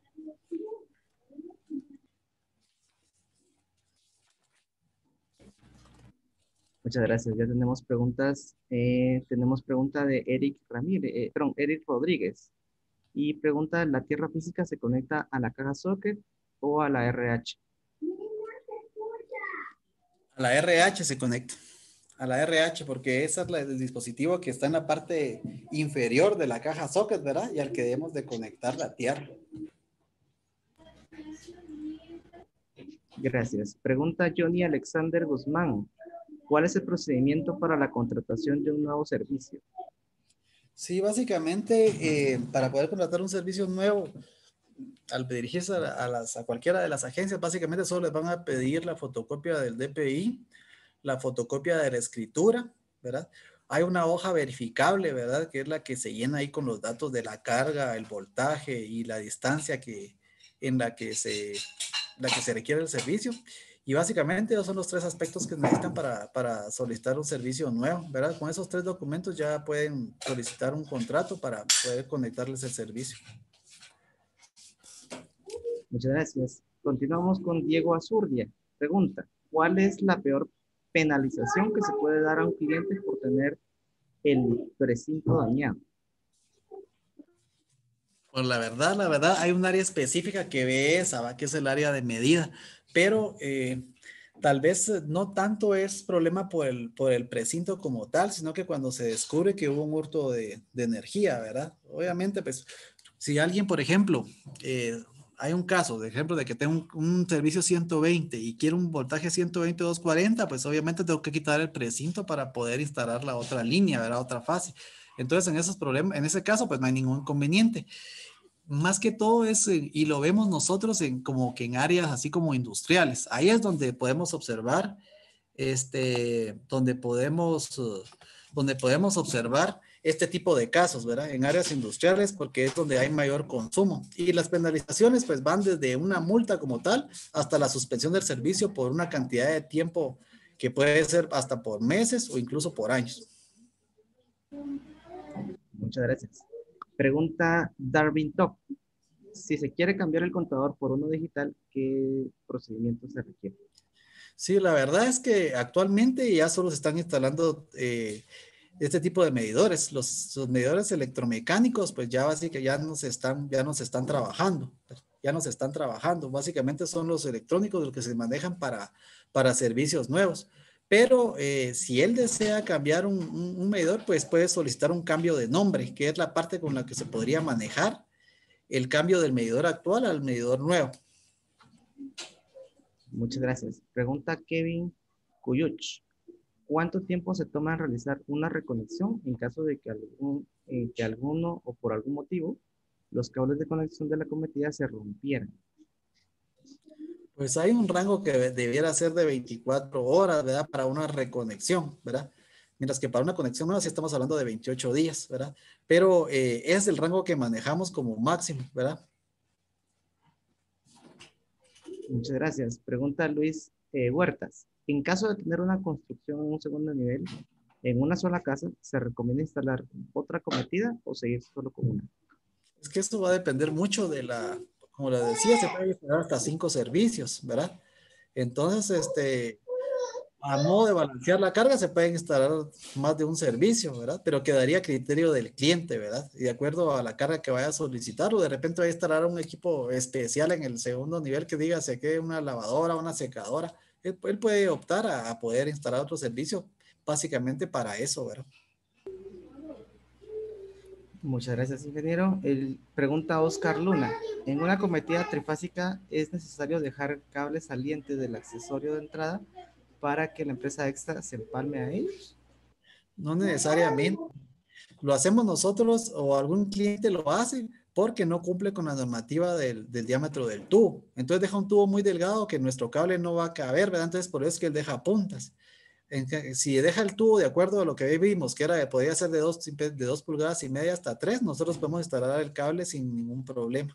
Muchas gracias. Ya tenemos preguntas. Tenemos pregunta de Eric Ramírez, perdón, Eric Rodríguez. Y pregunta, ¿la tierra física se conecta a la caja socket o a la RH?
A la RH se conecta. A la RH, porque ese es el dispositivo que está en la parte inferior de la caja socket, ¿verdad? Y al que debemos de conectar la tierra.
Gracias. Pregunta Johnny Alexander Guzmán. ¿Cuál es el procedimiento para la contratación de un nuevo servicio?
Sí, básicamente, para poder contratar un servicio nuevo, al dirigirse a cualquiera de las agencias, básicamente solo les van a pedir la fotocopia del DPI, la fotocopia de la escritura, ¿verdad? Hay una hoja verificable, ¿verdad? Que es la que se llena ahí con los datos de la carga, el voltaje y la distancia en la que se requiere el servicio. Y básicamente esos son los tres aspectos que necesitan para solicitar un servicio nuevo, ¿verdad? Con esos tres documentos ya pueden solicitar un contrato para poder conectarles el servicio.
Muchas gracias. Continuamos con Diego Azurdia. Pregunta, ¿cuál es la peor penalización que se puede dar a un cliente por tener el precinto dañado?
Pues la verdad, hay un área específica que ve esa, ¿va? Que es el área de medida, pero tal vez no tanto es problema por el precinto como tal, sino que cuando se descubre que hubo un hurto de energía, ¿verdad? Obviamente, pues, si alguien, por ejemplo, hay un caso, de ejemplo, de que tengo un servicio 120 y quiero un voltaje 120-240, pues obviamente tengo que quitar el precinto para poder instalar la otra línea, ¿verdad? Otra fase. Entonces, en esos problemas, en ese caso, pues no hay ningún inconveniente. Más que todo es, y lo vemos nosotros en como que en áreas así como industriales. Ahí es donde podemos observar, donde podemos observar este tipo de casos, ¿verdad? En áreas industriales, porque es donde hay mayor consumo. Y las penalizaciones, pues van desde una multa como tal hasta la suspensión del servicio por una cantidad de tiempo que puede ser hasta por meses o incluso por años.
Muchas gracias. Pregunta Darwin Top. Si se quiere cambiar el contador por uno digital, ¿qué procedimiento se requiere?
Sí, la verdad es que actualmente ya solo se están instalando este tipo de medidores. Los medidores electromecánicos, pues ya básicamente ya no se están trabajando. Ya no se están trabajando. Básicamente son los electrónicos los que se manejan para servicios nuevos. Pero si él desea cambiar un medidor, pues puede solicitar un cambio de nombre, que es la parte con la que se podría manejar el cambio del medidor actual al medidor nuevo.
Muchas gracias. Pregunta Kevin Cuyuch. ¿Cuánto tiempo se toma en realizar una reconexión en caso de que alguno o por algún motivo los cables de conexión de la cometida se rompieran?
Pues hay un rango que debiera ser de 24 horas, ¿verdad? Para una reconexión, ¿verdad? Mientras que para una conexión nueva sí estamos hablando de 28 días, ¿verdad? Pero es el rango que manejamos como máximo, ¿verdad?
Muchas gracias. Pregunta Luis Huertas. En caso de tener una construcción en un segundo nivel, en una sola casa, ¿se recomienda instalar otra cometida o seguir solo con una?
Es que esto va a depender mucho de como le decía, se puede instalar hasta 5 servicios, ¿verdad? Entonces, a modo de balancear la carga, se pueden instalar más de un servicio, ¿verdad? Pero quedaría a criterio del cliente, ¿verdad? Y de acuerdo a la carga que vaya a solicitar, o de repente vaya a instalar un equipo especial en el segundo nivel que diga, se quede una lavadora, una secadora. Él puede optar a poder instalar otro servicio, básicamente para eso, ¿verdad?
Muchas gracias, ingeniero. Pregunta Oscar Luna. En una cometida trifásica, ¿es necesario dejar cable saliente del accesorio de entrada para que la empresa extra se empalme a ellos?
No necesariamente. Lo hacemos nosotros o algún cliente lo hace porque no cumple con la normativa del diámetro del tubo. Entonces deja un tubo muy delgado que nuestro cable no va a caber, ¿verdad? Entonces por eso es que él deja puntas. Si deja el tubo de acuerdo a lo que vimos, que podía ser de 2,5 pulgadas hasta 3, nosotros podemos instalar el cable sin ningún problema.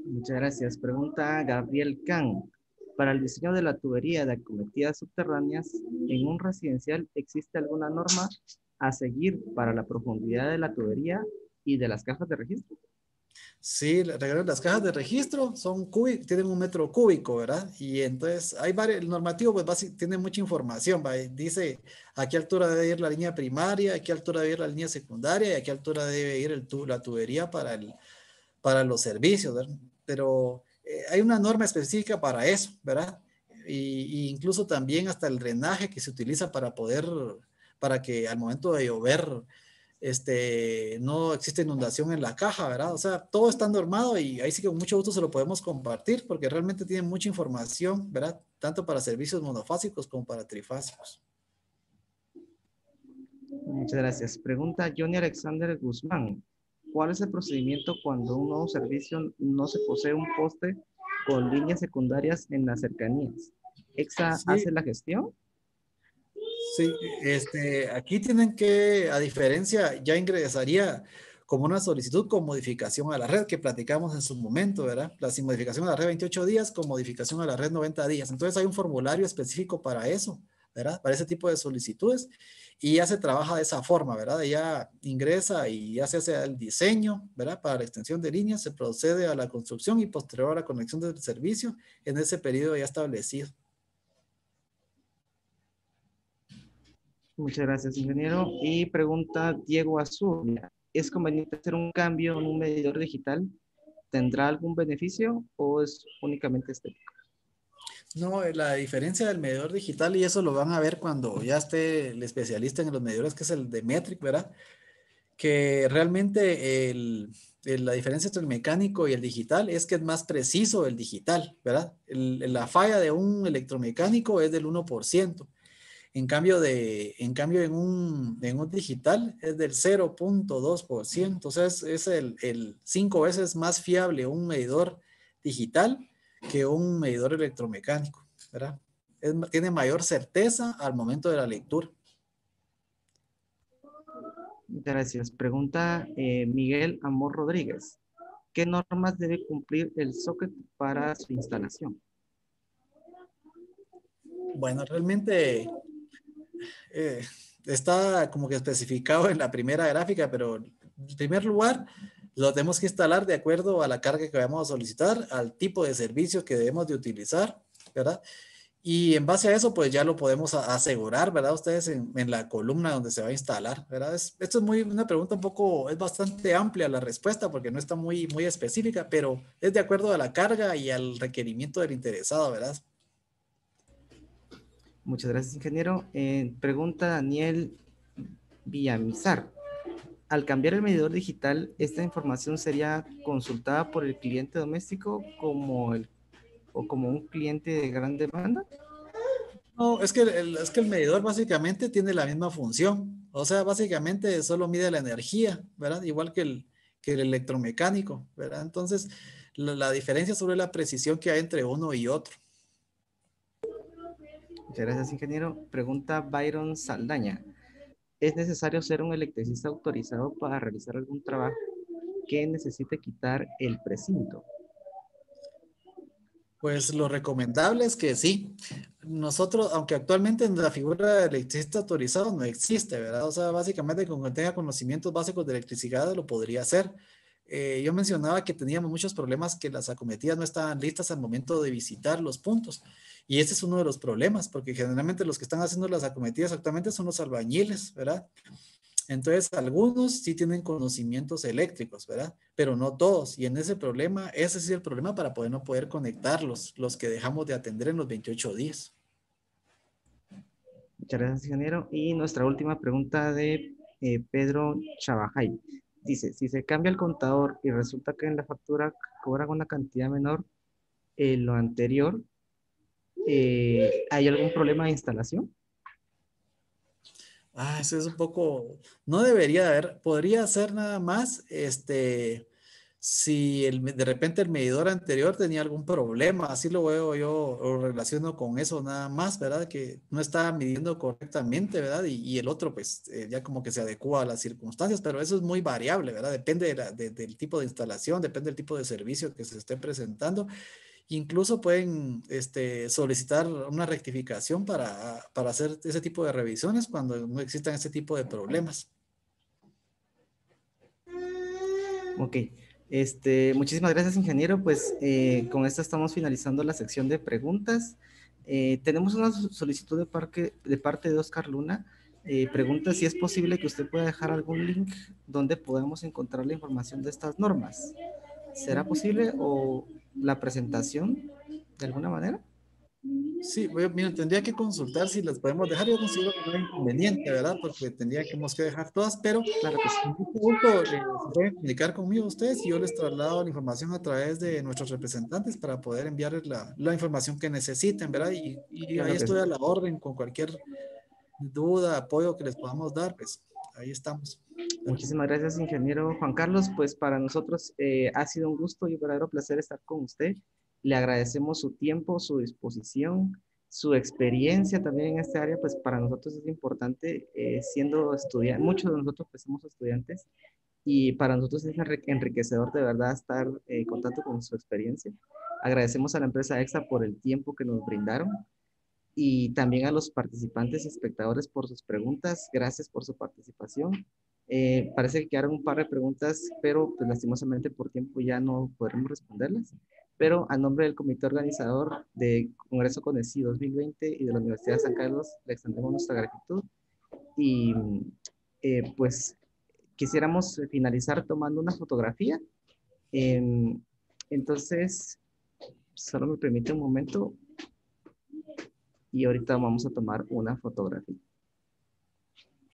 Muchas gracias. Pregunta Gabriel Can. Para el diseño de la tubería de acometidas subterráneas en un residencial, ¿existe alguna norma a seguir para la profundidad de la tubería y de las cajas de registro?
Sí, las cajas de registro son tienen 1 metro cúbico, ¿verdad? Y entonces hay varios, el normativo pues tiene mucha información, ¿va? Dice a qué altura debe ir la línea primaria, a qué altura debe ir la línea secundaria y a qué altura debe ir la tubería para los servicios, ¿verdad? Pero hay una norma específica para eso, ¿verdad? Y incluso también hasta el drenaje que se utiliza para que al momento de llover, no existe inundación en la caja, ¿verdad? O sea, todo está normado y ahí sí que con mucho gusto se lo podemos compartir porque realmente tiene mucha información, ¿verdad? Tanto para servicios monofásicos como para trifásicos.
Muchas gracias. Pregunta Johnny Alexander Guzmán. ¿Cuál es el procedimiento cuando un nuevo servicio no se posee un poste con líneas secundarias en las cercanías? ¿EXA
Sí,
hace la gestión?
sí, aquí tienen que, a diferencia, ya ingresaría como una solicitud con modificación a la red que platicamos en su momento, ¿verdad? La sin modificación a la red 28 días con modificación a la red 90 días. Entonces hay un formulario específico para eso, ¿verdad? Para ese tipo de solicitudes. y ya se trabaja de esa forma, ¿verdad? Ya ingresa y ya se hace el diseño, ¿verdad? Para la extensión de líneas, se procede a la construcción y posterior a la conexión del servicio en ese periodo ya establecido.
Muchas gracias, ingeniero. Y pregunta Diego Azul, ¿es conveniente hacer un cambio en un medidor digital? ¿Tendrá algún beneficio o es únicamente estético?
No, la diferencia del medidor digital, y eso lo van a ver cuando ya esté el especialista en los medidores, que es el de Metric, ¿verdad? Que realmente la diferencia entre el mecánico y el digital es que es más preciso el digital, ¿verdad? La falla de un electromecánico es del 1%. En cambio en un digital es del 0.2%. O sea, es el 5 veces más fiable un medidor digital que un medidor electromecánico, ¿verdad? Tiene mayor certeza al momento de la lectura.
Gracias. Pregunta Miguel Amor Rodríguez. ¿Qué normas debe cumplir el socket para su instalación?
Bueno, realmente eh, está como que especificado en la primera gráfica, pero en primer lugar lo tenemos que instalar de acuerdo a la carga que vamos a solicitar, al tipo de servicio que debemos de utilizar, ¿verdad? Y en base a eso, pues ya lo podemos asegurar, ¿verdad? Ustedes en la columna donde se va a instalar, ¿verdad? Esto es una pregunta es bastante amplia la respuesta porque no está muy específica, pero es de acuerdo a la carga y al requerimiento del interesado, ¿verdad?
Muchas gracias, ingeniero. Pregunta Daniel Villamizar. Al cambiar el medidor digital, ¿esta información sería consultada por el cliente doméstico o como un cliente de gran demanda?
No, es que el medidor básicamente tiene la misma función. O sea, básicamente solo mide la energía, ¿verdad? Igual que el electromecánico, ¿verdad? Entonces, la diferencia es sobre la precisión que hay entre uno y otro.
Muchas gracias, ingeniero. Pregunta Byron Saldaña. ¿Es necesario ser un electricista autorizado para realizar algún trabajo que necesite quitar el precinto?
Pues lo recomendable es que sí. Nosotros, aunque actualmente en la figura de electricista autorizado no existe, ¿verdad? O sea, básicamente con que tenga conocimientos básicos de electricidad lo podría hacer. Yo mencionaba que teníamos muchos problemas que las acometidas no estaban listas al momento de visitar los puntos. Y ese es uno de los problemas, porque generalmente los que están haciendo las acometidas actualmente son los albañiles, ¿verdad? Entonces, algunos sí tienen conocimientos eléctricos, ¿verdad? Pero no todos. Y en ese es el problema para poder no poder conectarlos, los que dejamos de atender en los 28 días.
Muchas gracias, ingeniero. Y nuestra última pregunta de Pedro Chabajay. Dice, si se cambia el contador y resulta que en la factura cobran una cantidad menor en lo anterior, ¿hay algún problema de instalación?
Eso es un poco, no debería de haber, podría ser nada más, si de repente el medidor anterior tenía algún problema, así lo veo yo o relaciono con eso nada más, ¿verdad? Que no estaba midiendo correctamente, ¿verdad? Y el otro pues ya como que se adecua a las circunstancias, pero eso es muy variable, ¿verdad? Depende del tipo de instalación, depende del tipo de servicio que se esté presentando. Incluso pueden solicitar una rectificación para hacer ese tipo de revisiones cuando no existan ese tipo de problemas.
Ok. Muchísimas gracias, ingeniero. Pues con esto estamos finalizando la sección de preguntas. Tenemos una solicitud de parte de Oscar Luna. Pregunta si es posible que usted pueda dejar algún link donde podamos encontrar la información de estas normas. ¿Será posible o la presentación de alguna manera?
Sí, mira, tendría que consultar si las podemos dejar. Yo considero que no hay inconveniente, ¿verdad? Porque tendríamos que dejar todas, pero
Claro que
con
sí.
mucho gusto se pueden comunicar conmigo ustedes y yo les traslado la información a través de nuestros representantes para poder enviarles la información que necesiten, ¿verdad? Y ahí
Claro que sí.
estoy a la orden con cualquier duda, apoyo que les podamos dar, pues ahí estamos.
Muchísimas gracias, ingeniero Juan Carlos. Pues para nosotros ha sido un gusto y un verdadero placer estar con usted. Le agradecemos su tiempo, su disposición, su experiencia también en este área, pues para nosotros es importante, siendo estudiantes, muchos de nosotros pues somos estudiantes y para nosotros es enriquecedor de verdad estar en contacto con su experiencia. Agradecemos a la empresa EXA por el tiempo que nos brindaron y también a los participantes y espectadores por sus preguntas. Gracias por su participación. Parece que quedaron un par de preguntas, pero pues, lastimosamente por tiempo ya no podremos responderlas. Pero a nombre del comité organizador de Congreso CONECI 2020 y de la Universidad de San Carlos, le extendemos nuestra gratitud y pues quisiéramos finalizar tomando una fotografía. Em, entonces, solo me permite un momento y ahorita vamos a tomar una fotografía.